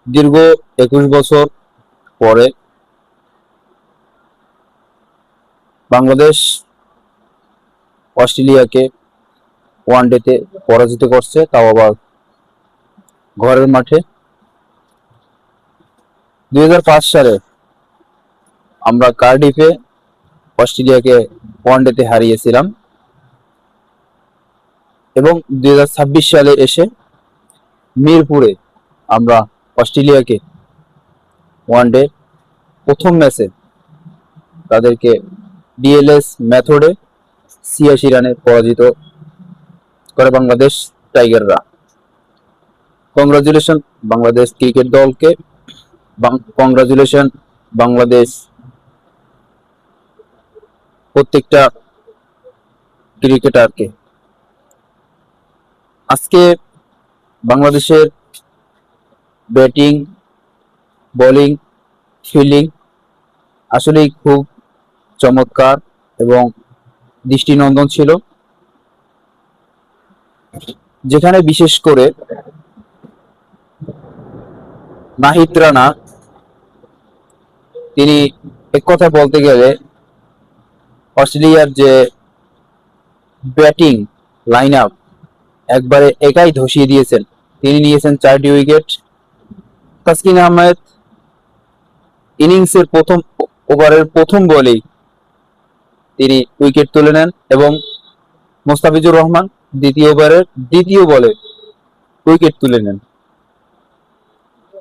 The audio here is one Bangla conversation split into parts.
দীর্ঘ 21 বছর পরে বাংলাদেশ অস্ট্রেলিয়াকে ওয়ানডেতে পরাজিত করছে, তাও আবার ঘরের মাঠে। 2005 সালে আমরা কার্ডিফে অস্ট্রেলিয়াকে ওয়ানডেতে হারিয়েছিলাম এবং 2026 সালে এসে মিরপুরে আমরা অস্ট্রেলিয়াকে ওয়ানডে প্রথম ম্যাচে তাদেরকে ডিএলএস মেথডে 86 রানে পরাজিত করে বাংলাদেশ টাইগাররা। কংগ্রাচুলেশন বাংলাদেশ ক্রিকেট দলকে, কংগ্রাচুলেশন বাংলাদেশ প্রত্যেকটা ক্রিকেটারকে। আজকে বাংলাদেশের ব্যাটিং, বোলিং, ফিল্ডিং আসলেই খুব চমৎকার এবং দৃষ্টিনন্দন ছিল, যেখানে বিশেষ করে নাহিদ রানা, তিনি এক কথা বলতে গেলে অস্ট্রেলিয়ার যে ব্যাটিং লাইন আপ একবারে একাই ধসিয়ে দিয়েছেন। তিনি নিয়েছেন 4টি উইকেট। তাসকিন আহমেদ ইনিংসের প্রথম ওভারের প্রথম বলেই তিনি উইকেট তুলে নেন এবং মোস্তাফিজুর রহমান দ্বিতীয় ওভারের দ্বিতীয় বলে উইকেট তুলে নেন।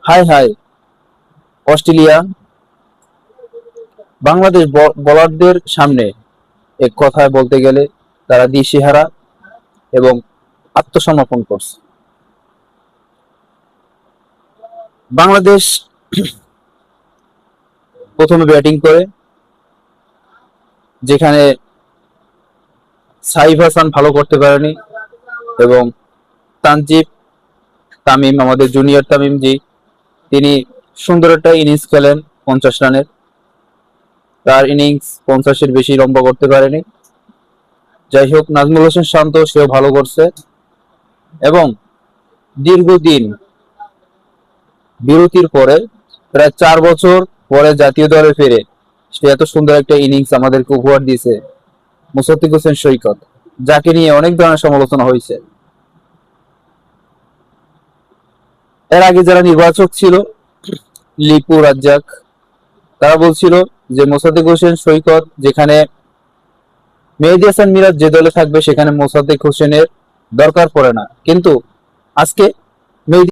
হাই হাই অস্ট্রেলিয়া, বাংলাদেশ বোলারদের সামনে এক কথায় বলতে গেলে তারা দিশেহারা এবং আত্মসমর্পণ করছে। বাংলাদেশ প্রথমে ব্যাটিং করে, যেখানে সাইফ হাসান ভালো করতে পারেনি এবং তানজিব তামিম, আমাদের জুনিয়র তামিম জি, তিনি সুন্দর একটা ইনিংস খেলেন 50 রানের। তার ইনিংস 50-এর বেশি লম্বা করতে পারেনি। যাই হোক, নাজমুল হোসেন শান্ত সেও ভালো করছে এবং দীর্ঘদিন বিরতির পরে প্রায় 4 বছর পরে জাতীয় দলে ফিরে সে এত সুন্দর একটা ইনিংস আমাদেরকে উপহার দিয়েছে মুশফিক হোসেন সৈকত, যাকে নিয়ে অনেক ধরনের সমালোচনা হয়েছে। এর আগে যারা নির্বাচক ছিল, লিপু, রাজ্জাক, তারা বলছিল যে মোসাদ্দেক হোসেন সৈকত যেখানে মেহেদী হাসান মিরাজ যে দলে থাকবে সেখানে মোসাদ্দেক হোসেনের দরকার পড়ে না, কিন্তু আজকে